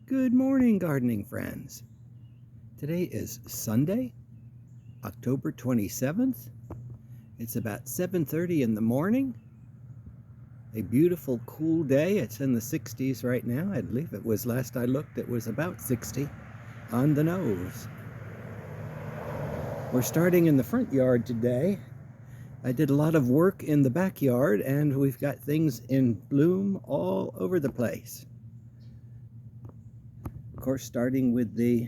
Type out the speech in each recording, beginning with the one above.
Good morning, gardening friends. Today is Sunday, October 27th. It's about 7:30 in the morning. A beautiful, cool day. It's in the 60s right now. I believe it was, last I looked, it was about 60 on the nose. We're starting in the front yard today. I did a lot of work in the backyard, and we've got things in bloom all over the place. Of course, starting with the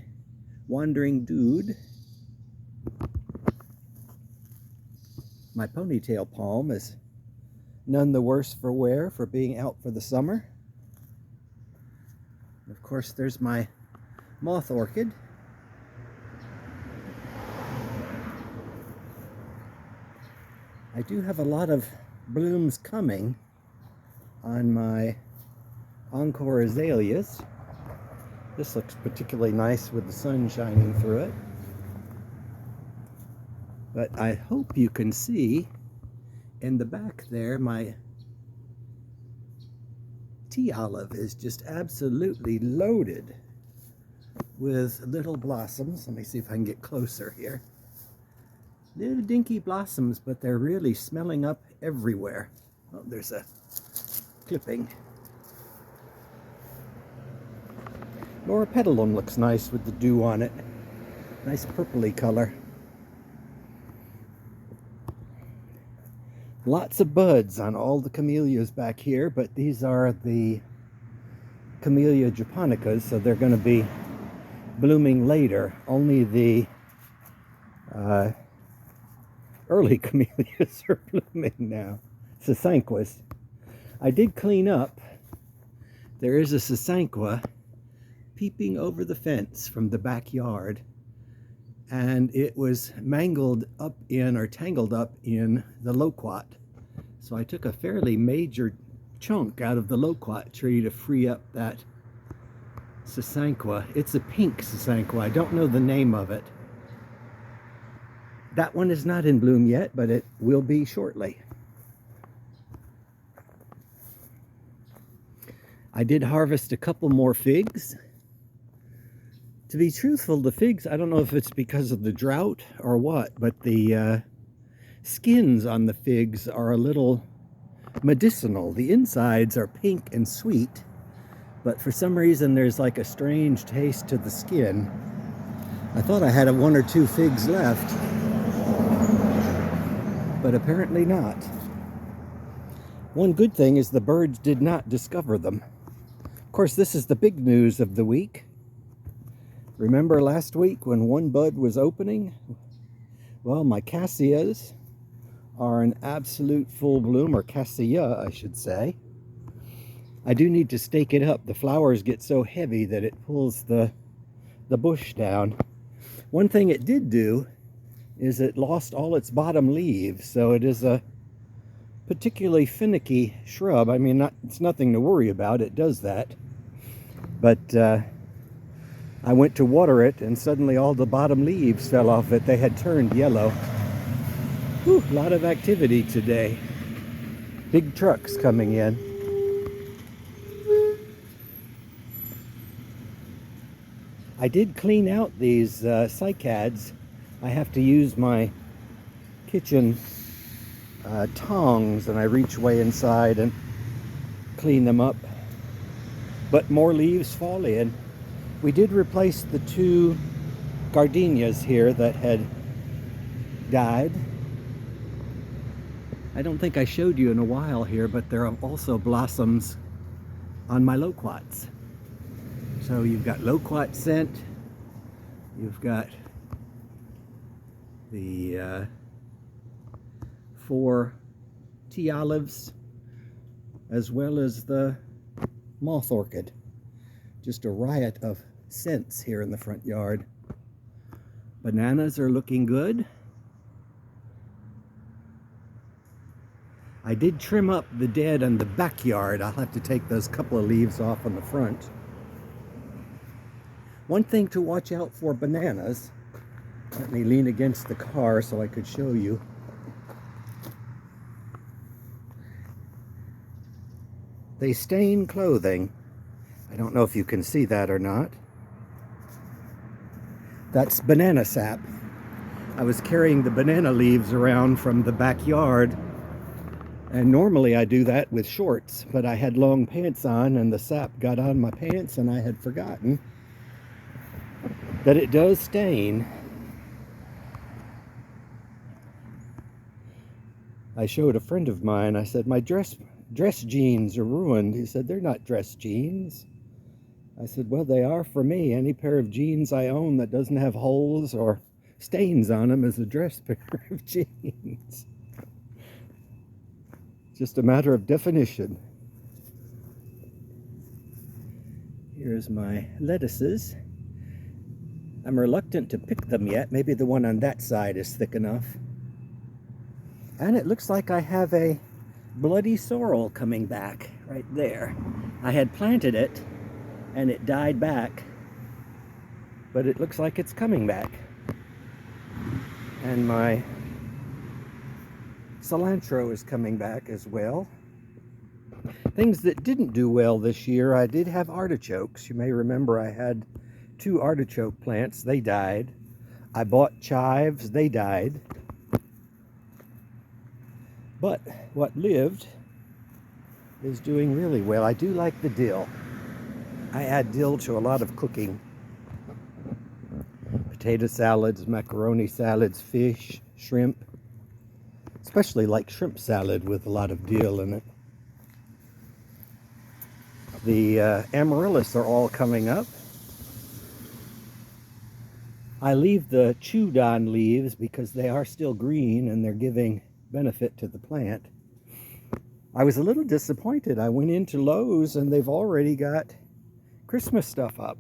wandering dude. My ponytail palm is none the worse for wear for being out for the summer. Of course, there's my moth orchid. I do have a lot of blooms coming on my encore azaleas. This looks particularly nice with the sun shining through it. But I hope you can see in the back there, my tea olive is just absolutely loaded with little blossoms. Let me see if I can get closer here. Little dinky blossoms, but they're really smelling up everywhere. Oh, there's a clipping. Petalum looks nice with the dew on it. Nice purpley color. Lots of buds on all the camellias back here, but these are the Camellia japonicas, so they're going to be blooming later. Only the early camellias are blooming now. Sasanquas. I did clean up. There is a sasanqua peeping over the fence from the backyard, and it was mangled up in, or tangled up in, the loquat. So I took a fairly major chunk out of the loquat tree to free up that sasanqua. It's a pink sasanqua. I don't know the name of it. That one is not in bloom yet, but it will be shortly. I did harvest a couple more figs. To be truthful, the figs, I don't know if it's because of the drought or what, but the skins on the figs are a little medicinal. The insides are pink and sweet, but for some reason there's like a strange taste to the skin. I thought I had one or two figs left, but apparently not. One good thing is the birds did not discover them. Of course, this is the big news of the week. Remember last week when one bud was opening? Well, my Cassias are an absolute full bloom, or Cassia, I should say. I do need to stake it up. The flowers get so heavy that it pulls the bush down. One thing it did do is it lost all its bottom leaves, so it is a particularly finicky shrub. I mean, it's nothing to worry about. It does that. But I went to water it, and suddenly all the bottom leaves fell off it. They had turned yellow. Whew, a lot of activity today. Big trucks coming in. I did clean out these cycads. I have to use my kitchen tongs, and I reach way inside and clean them up. But more leaves fall in. We did replace the two gardenias here that had died. I don't think I showed you in a while here, but there are also blossoms on my loquats. So you've got loquat scent, you've got the 4 tea olives, as well as the moth orchid. Just a riot of scents here in the front yard. Bananas are looking good. I did trim up the dead in the backyard. I'll have to take those couple of leaves off on the front. One thing to watch out for bananas, let me lean against the car so I could show you. They stain clothing. I don't know if you can see that or not. That's banana sap. I was carrying the banana leaves around from the backyard, and normally I do that with shorts, but I had long pants on and the sap got on my pants and I had forgotten that it does stain. I showed a friend of mine, I said, my dress jeans are ruined. He said, they're not dress jeans. I said, well, they are for me. Any pair of jeans I own that doesn't have holes or stains on them is a dress pair of jeans. Just a matter of definition. Here's my lettuces. I'm reluctant to pick them yet. Maybe the one on that side is thick enough. And it looks like I have a bloody sorrel coming back right there. I had planted it and it died back, but it looks like it's coming back. And my cilantro is coming back as well. Things that didn't do well this year, I did have artichokes. You may remember I had 2 artichoke plants. They died. I bought chives. They died. But what lived is doing really well. I do like the dill. I add dill to a lot of cooking. Potato salads, macaroni salads, fish, shrimp. Especially like shrimp salad with a lot of dill in it. The amaryllis are all coming up. I leave the chewed on leaves because they are still green and they're giving benefit to the plant. I was a little disappointed. I went into Lowe's and they've already got Christmas stuff up.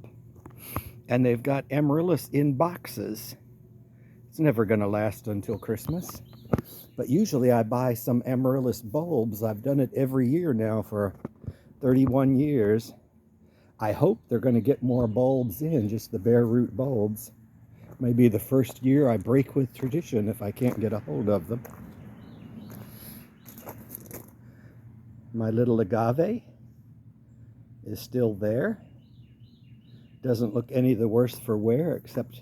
And they've got amaryllis in boxes. It's never going to last until Christmas. But usually I buy some amaryllis bulbs. I've done it every year now for 31 years. I hope they're going to get more bulbs in, just the bare root bulbs. Maybe the first year I break with tradition if I can't get a hold of them. My little agave is still there. Doesn't look any the worse for wear, except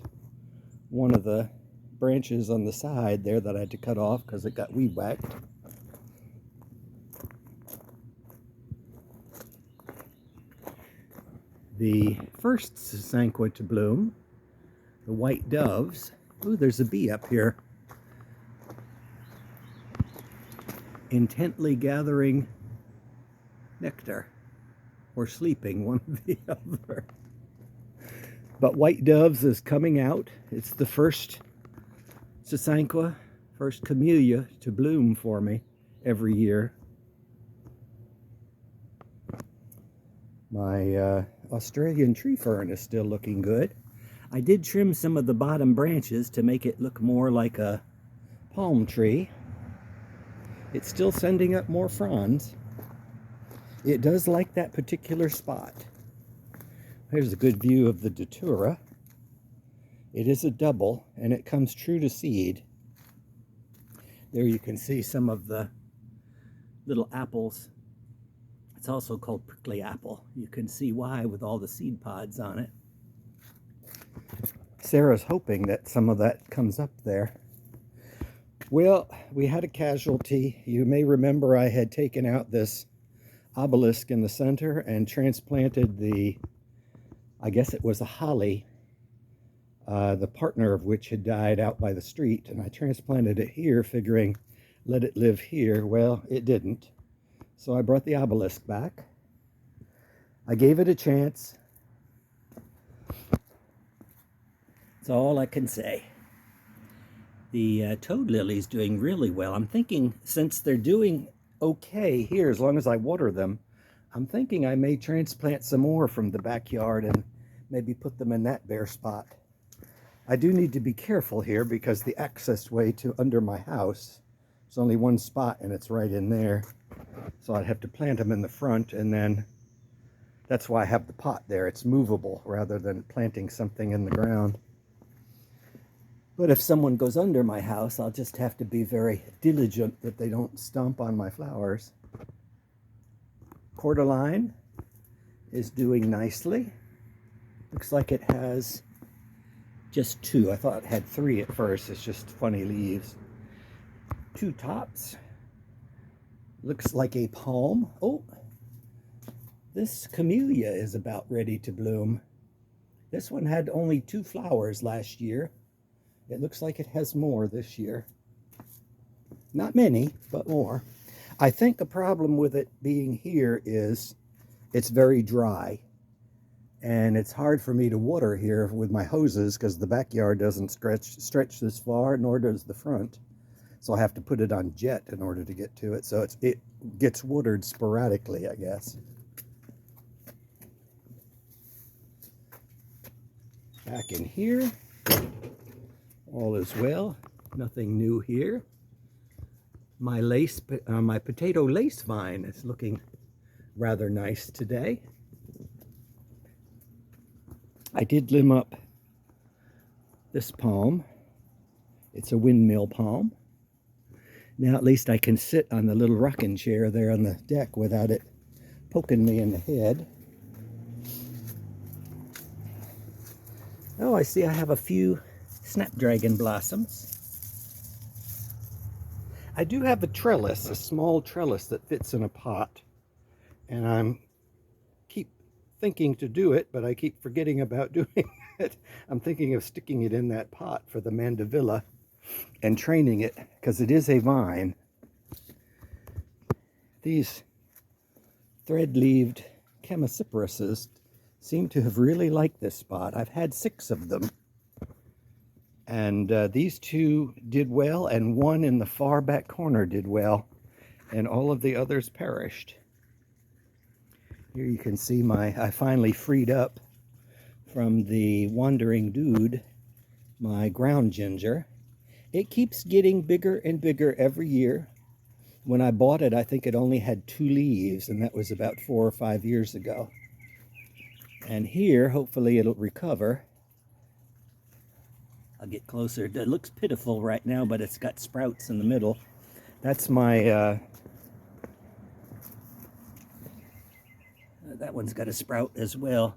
one of the branches on the side there that I had to cut off because it got weed whacked. The first sasanqua to bloom, the white doves. Ooh, there's a bee up here. Intently gathering nectar, or sleeping, one or the other. But white doves is coming out. It's the first sasanqua, first camellia to bloom for me every year. My Australian tree fern is still looking good. I did trim some of the bottom branches to make it look more like a palm tree. It's still sending up more fronds. It does like that particular spot. Here's a good view of the datura. It is a double, and it comes true to seed. There you can see some of the little apples. It's also called prickly apple. You can see why with all the seed pods on it. Sarah's hoping that some of that comes up there. Well, we had a casualty. You may remember I had taken out this obelisk in the center and transplanted the, I guess it was a holly, the partner of which had died out by the street, and I transplanted it here figuring let it live here. Well, it didn't. So I brought the obelisk back. I gave it a chance. That's all I can say. The toad lily's doing really well. I'm thinking since they're doing okay here, as long as I water them, I'm thinking I may transplant some more from the backyard and maybe put them in that bare spot. I do need to be careful here because the access way to under my house, there's only one spot and it's right in there. So I'd have to plant them in the front, and then that's why I have the pot there. It's movable rather than planting something in the ground. But if someone goes under my house, I'll just have to be very diligent that they don't stomp on my flowers. Cordyline is doing nicely. Looks like it has just 2. I thought it had 3 at first. It's just funny leaves. 2 tops. Looks like a palm. Oh, this camellia is about ready to bloom. This one had only 2 flowers last year. It looks like it has more this year. Not many, but more. I think the problem with it being here is it's very dry. And it's hard for me to water here with my hoses because the backyard doesn't stretch this far, nor does the front. So I have to put it on jet in order to get to it. So it gets watered sporadically, I guess. Back in here, all is well. Nothing new here. My potato lace vine is looking rather nice today. I did limb up this palm. It's a windmill palm. Now at least I can sit on the little rocking chair there on the deck without it poking me in the head. Oh, I see I have a few snapdragon blossoms. I do have a trellis, a small trellis that fits in a pot, and I'm keep thinking to do it, but I keep forgetting about doing it. I'm thinking of sticking it in that pot for the mandevilla and training it, because it is a vine. These thread-leaved chamacypruses seem to have really liked this spot. I've had 6 of them. And these 2 did well, and one in the far back corner did well, and all of the others perished. Here you can see I finally freed up from the wandering dude, my ground ginger. It keeps getting bigger and bigger every year. When I bought it, I think it only had 2 leaves, and that was about 4 or 5 years ago. And here, hopefully it'll recover. I'll get closer. It looks pitiful right now, but it's got sprouts in the middle. That's my, that one's got a sprout as well.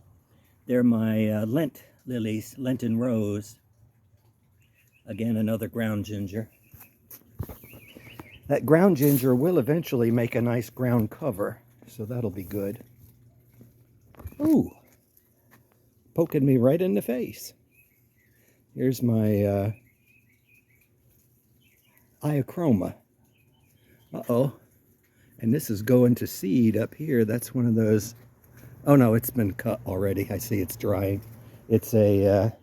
They're my Lent lilies, Lenten rose. Again, another ground ginger. That ground ginger will eventually make a nice ground cover, so that'll be good. Ooh, poking me right in the face. Here's my iochroma. Uh-oh. And this is going to seed up here. That's one of those. Oh no, it's been cut already. I see it's drying. It's a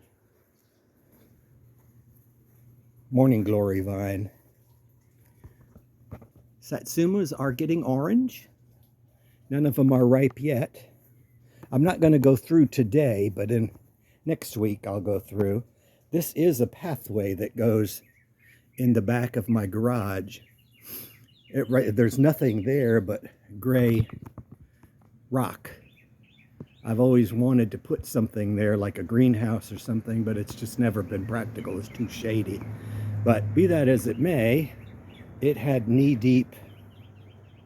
morning glory vine. Satsumas are getting orange. None of them are ripe yet. I'm not going to go through today, but in next week I'll go through. This is a pathway that goes in the back of my garage. There's nothing there but gray rock. I've always wanted to put something there, like a greenhouse or something, but it's just never been practical. It's too shady. But be that as it may, it had knee-deep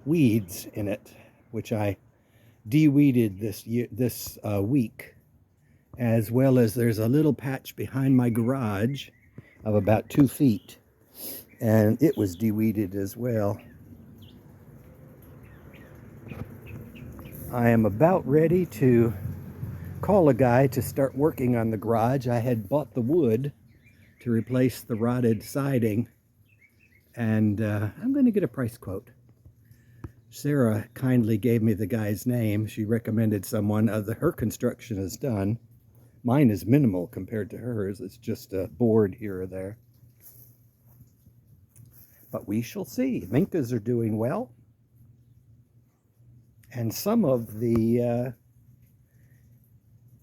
weeds in it, which I de-weeded this week. As well as there's a little patch behind my garage of about 2 feet, and it was de-weeded as well. I am about ready to call a guy to start working on the garage. I had bought the wood to replace the rotted siding, and I'm going to get a price quote. Sarah kindly gave me the guy's name. She recommended someone. Her construction is done. Mine is minimal compared to hers. It's just a board here or there. But we shall see. Vincas are doing well. And some of the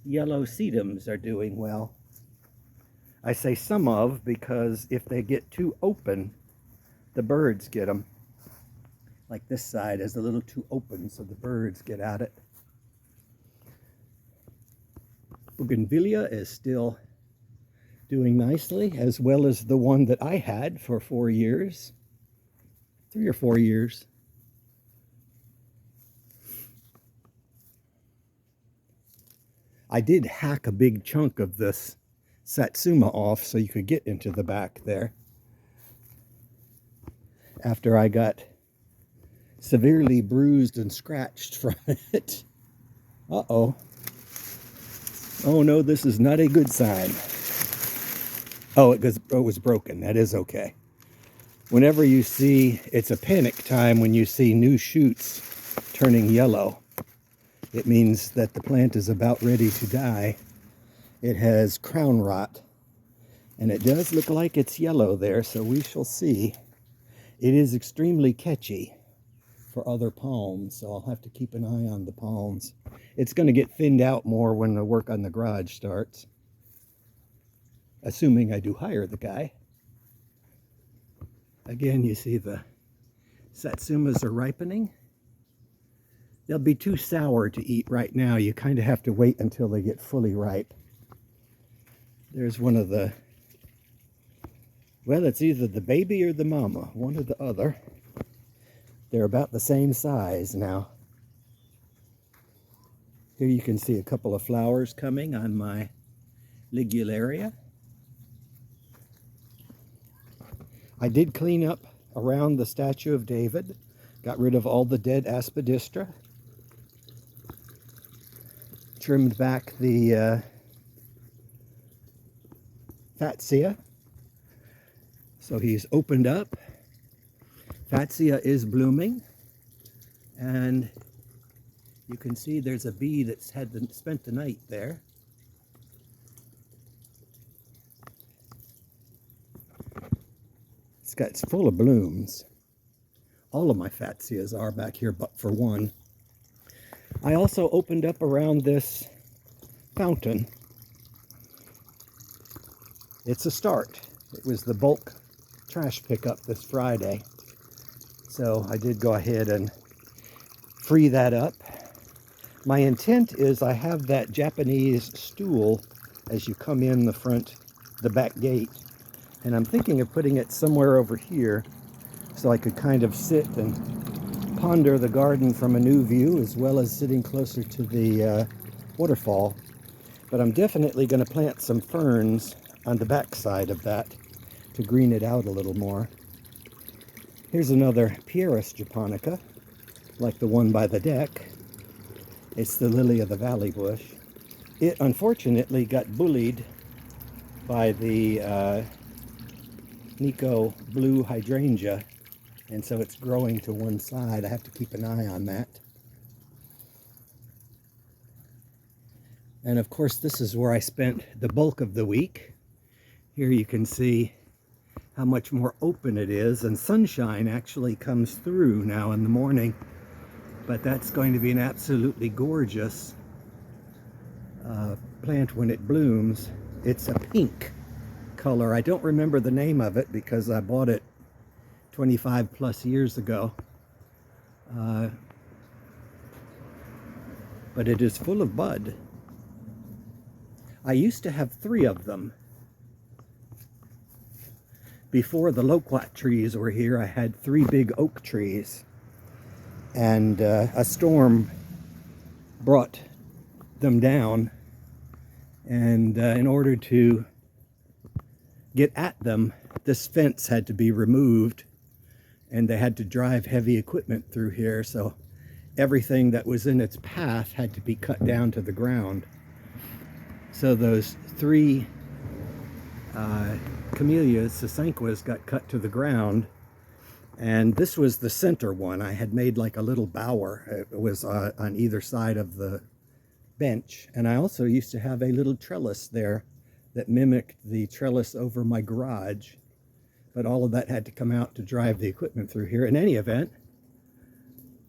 yellow sedums are doing well. I say some of because if they get too open, the birds get them. Like this side is a little too open, so the birds get at it. Bougainvillea is still doing nicely, as well as the one that I had for 4 years. 3 or 4 years. I did hack a big chunk of this satsuma off so you could get into the back there after I got severely bruised and scratched from it. Uh-oh. Oh no, this is not a good sign. Oh, it was broken. That is okay. Whenever you see, it's a panic time when you see new shoots turning yellow. It means that the plant is about ready to die. It has crown rot, and it does look like it's yellow there, so we shall see. It is extremely catchy for other palms, so I'll have to keep an eye on the palms. It's going to get thinned out more when the work on the garage starts, assuming I do hire the guy. Again, you see the satsumas are ripening. They'll be too sour to eat right now. You kind of have to wait until they get fully ripe. There's one of the, well, it's either the baby or the mama, one or the other. They're about the same size now. Here you can see a couple of flowers coming on my ligularia. I did clean up around the statue of David, got rid of all the dead aspidistra, trimmed back the Cassia. So he's opened up. Cassia is blooming, and you can see there's a bee that's spent the night there. It's full of blooms. All of my Cassias are back here, but for one. I also opened up around this fountain. It's a start. It was the bulk trash pickup this Friday. So I did go ahead and free that up. My intent is I have that Japanese stool as you come in the back gate. And I'm thinking of putting it somewhere over here so I could kind of sit and ponder the garden from a new view, as well as sitting closer to the waterfall. But I'm definitely going to plant some ferns on the back side of that to green it out a little more. Here's another Pieris japonica, like the one by the deck. It's the lily of the valley bush. It unfortunately got bullied by the Nico blue hydrangea, and so it's growing to one side. I have to keep an eye on that. And of course, this is where I spent the bulk of the week. Here you can see how much more open it is, and sunshine actually comes through now in the morning. But that's going to be an absolutely gorgeous plant when it blooms. It's a pink color. I don't remember the name of it because I bought it 25 plus years ago. But it is full of bud. I used to have 3 of them. Before the loquat trees were here, I had 3 big oak trees. And a storm brought them down. And in order to get at them, this fence had to be removed, and they had to drive heavy equipment through here, so everything that was in its path had to be cut down to the ground. So those 3 camellias, sasanquas, got cut to the ground, and this was the center one. I had made like a little bower. It was on either side of the bench, and I also used to have a little trellis there that mimicked the trellis over my garage, but all of that had to come out to drive the equipment through here. In any event,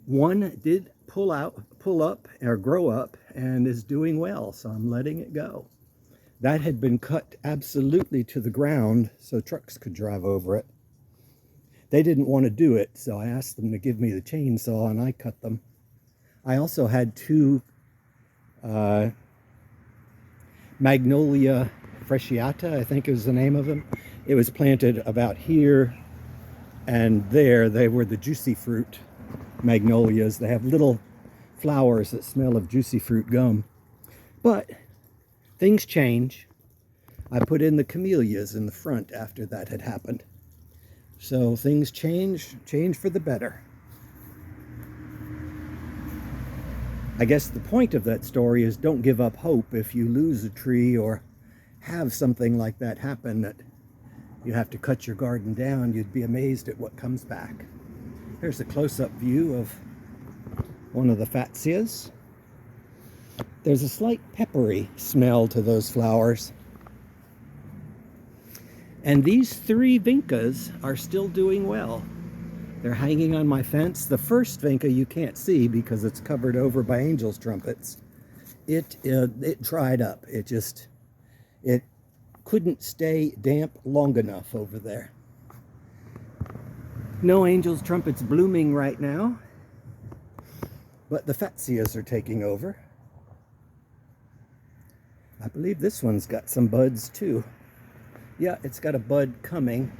one did pull up or grow up and is doing well, so I'm letting it go. That had been cut absolutely to the ground so trucks could drive over it. They didn't want to do it, so I asked them to give me the chainsaw and I cut them. I also had 2 Magnolia Fresciata, I think is the name of them. It was planted about here and there. They were the juicy fruit magnolias. They have little flowers that smell of juicy fruit gum. But things change. I put in the camellias in the front after that had happened. So things change for the better. I guess the point of that story is don't give up hope if you lose a tree or have something like that happen that you have to cut your garden down. You'd be amazed at what comes back. Here's a close-up view of one of the Fatsias. There's a slight peppery smell to those flowers. And these 3 vincas are still doing well. They're hanging on my fence. The first vinca you can't see because it's covered over by angel's trumpets. It dried up. It couldn't stay damp long enough over there. No angel's trumpets blooming right now, but the Fatsias are taking over. I believe this one's got some buds too. Yeah, it's got a bud coming.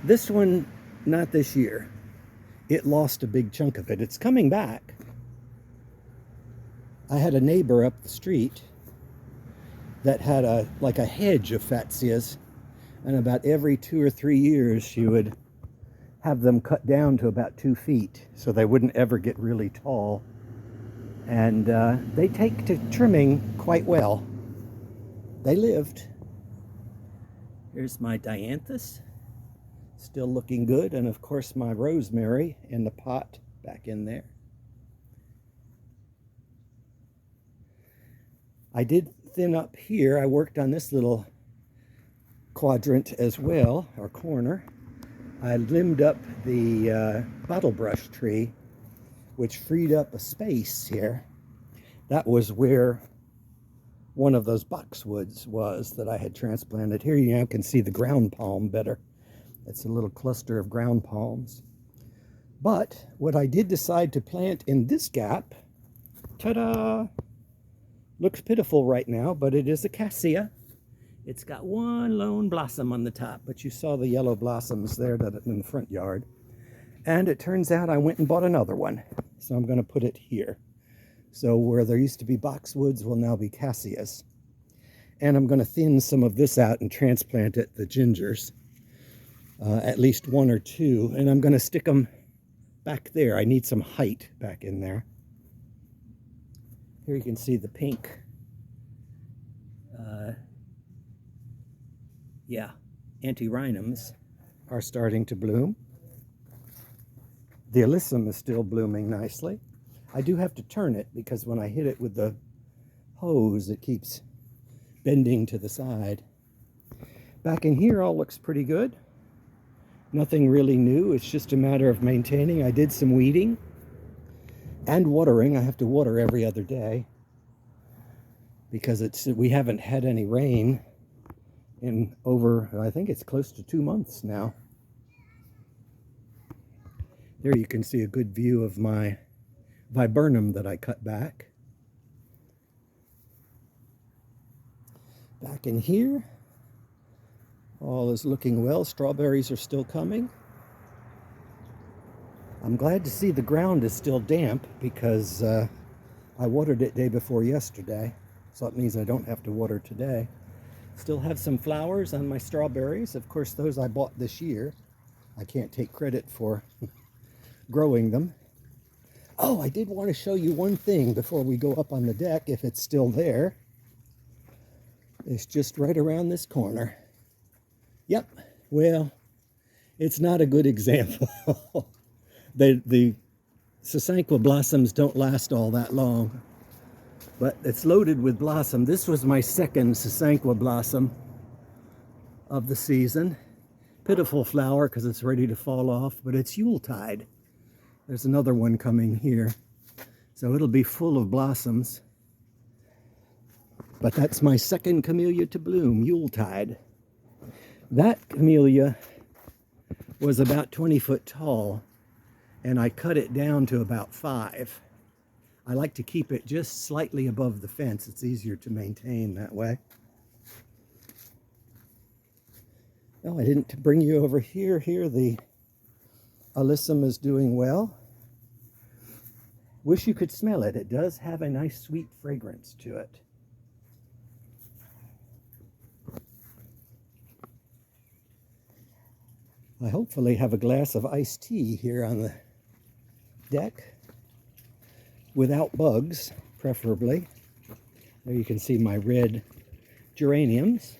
This one, not this year. It lost a big chunk of it. It's coming back. I had a neighbor up the street that had like a hedge of Fatsias, and about every 2 or 3 years she would have them cut down to about 2 feet so they wouldn't ever get really tall. And they take to trimming quite well. They lived. Here's my dianthus, still looking good, and of course my rosemary in the pot back in there. I did thin up here. I worked on this little quadrant as well, or corner. I limbed up the bottle brush tree, which freed up a space here. That was where one of those boxwoods was that I had transplanted. Here you now can see the ground palm better. It's a little cluster of ground palms. But what I did decide to plant in this gap, ta-da! Looks pitiful right now, but it is a Cassia. It's got one lone blossom on the top, but you saw the yellow blossoms there in the front yard. And it turns out I went and bought another one. So I'm going to put it here. So where there used to be boxwoods will now be Cassias. And I'm going to thin some of this out and transplant it, the gingers. At least 1 or 2. And I'm going to stick them back there. I need some height back in there. Here you can see the pink. Antirrhinums are starting to bloom. The alyssum is still blooming nicely. I do have to turn it because when I hit it with the hose, it keeps bending to the side. Back in here, all looks pretty good. Nothing really new. It's just a matter of maintaining. I did some weeding and watering. I have to water every other day because we haven't had any rain in over, I think it's close to 2 months now. There you can see a good view of my viburnum that I cut back. Back in here, all is looking well. Strawberries are still coming. I'm glad to see the ground is still damp because I watered it day before yesterday, so it means I don't have to water today. Still have some flowers on my strawberries. Of course, those I bought this year. I can't take credit for growing them. Oh, I did want to show you one thing before we go up on the deck, if it's still there. It's just right around this corner. Yep, well, it's not a good example. The Sasanqua blossoms don't last all that long, but it's loaded with blossom. This was my second Sasanqua blossom of the season. Pitiful flower because it's ready to fall off, but it's Yuletide. There's another one coming here, so it'll be full of blossoms. But that's my second camellia to bloom, Yuletide. That camellia was about 20 foot tall, and I cut it down to about 5. I like to keep it just slightly above the fence. It's easier to maintain that way. Oh, I didn't bring you over here. Here the alyssum is doing well. Wish you could smell it. It does have a nice sweet fragrance to it. I hopefully have a glass of iced tea here on the deck without bugs, preferably. There you can see my red geraniums.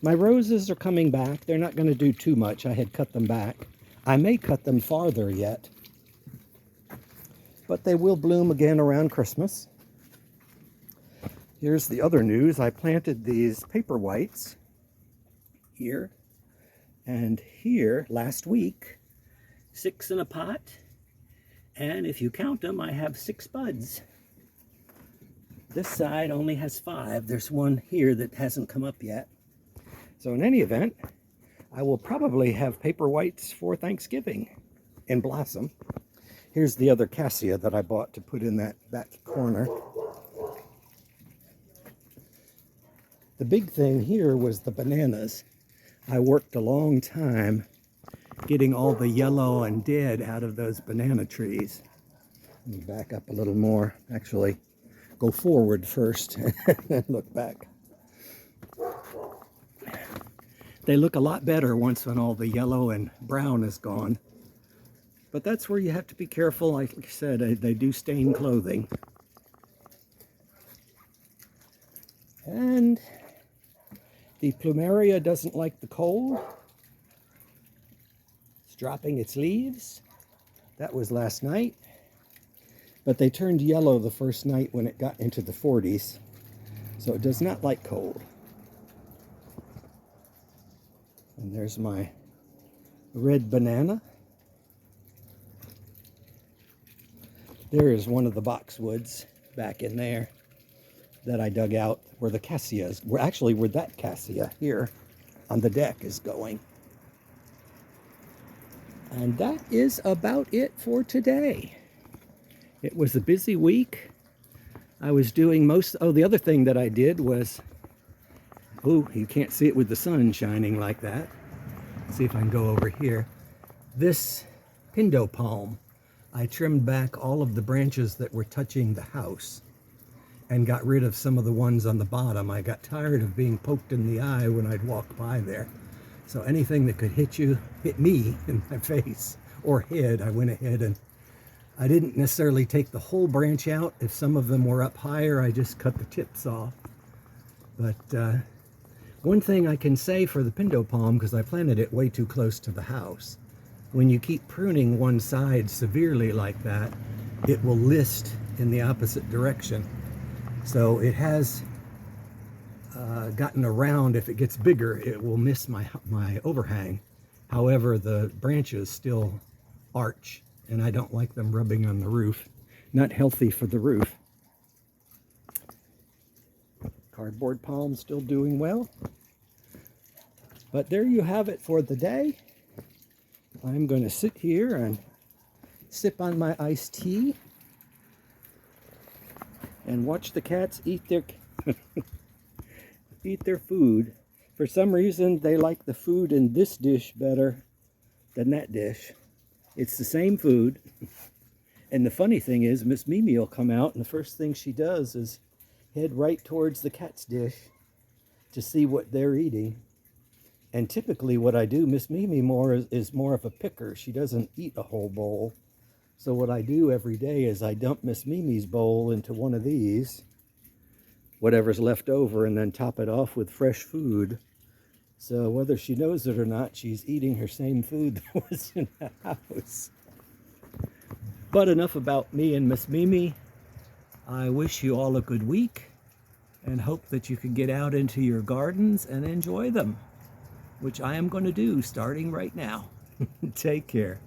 My roses are coming back. They're not going to do too much. I had cut them back. I may cut them farther yet, but they will bloom again around Christmas. Here's the other news. I planted these paper whites here and here last week. 6 in a pot. And if you count them, I have 6 buds. This side only has 5. There's one here that hasn't come up yet. So in any event, I will probably have paper whites for Thanksgiving in blossom. Here's the other Cassia that I bought to put in that back corner. The big thing here was the bananas. I worked a long time getting all the yellow and dead out of those banana trees. Let me back up a little more. Actually, go forward first and look back. They look a lot better once when all the yellow and brown is gone. But that's where you have to be careful. Like I said, they do stain clothing. And the plumeria doesn't like the cold. It's dropping its leaves. That was last night. But they turned yellow the first night when it got into the 40s. So it does not like cold. And there's my red banana. There is one of the boxwoods back in there that I dug out where the Cassia is. Actually, where that Cassia here on the deck is going. And that is about it for today. It was a busy week. I was doing the other thing that I did was, you can't see it with the sun shining like that. Let's see if I can go over here. This pindo palm, I trimmed back all of the branches that were touching the house and got rid of some of the ones on the bottom. I got tired of being poked in the eye when I'd walk by there. So anything that could hit me in my face or head, I went ahead and I didn't necessarily take the whole branch out. If some of them were up higher, I just cut the tips off. But one thing I can say for the pindo palm, because I planted it way too close to the house, when you keep pruning one side severely like that, it will list in the opposite direction. So it has gotten around. If it gets bigger, it will miss my overhang. However, the branches still arch, and I don't like them rubbing on the roof. Not healthy for the roof. Cardboard palm still doing well. But there you have it for the day. I'm going to sit here and sip on my iced tea and watch the cats eat their food. For some reason, they like the food in this dish better than that dish. It's the same food. And the funny thing is, Miss Mimi will come out, and the first thing she does is head right towards the cat's dish to see what they're eating. And typically what I do, Miss Mimi is more of a picker. She doesn't eat a whole bowl. So what I do every day is I dump Miss Mimi's bowl into one of these, whatever's left over, and then top it off with fresh food. So whether she knows it or not, she's eating her same food that was in the house. But enough about me and Miss Mimi. I wish you all a good week and hope that you can get out into your gardens and enjoy them, which I am going to do starting right now. Take care.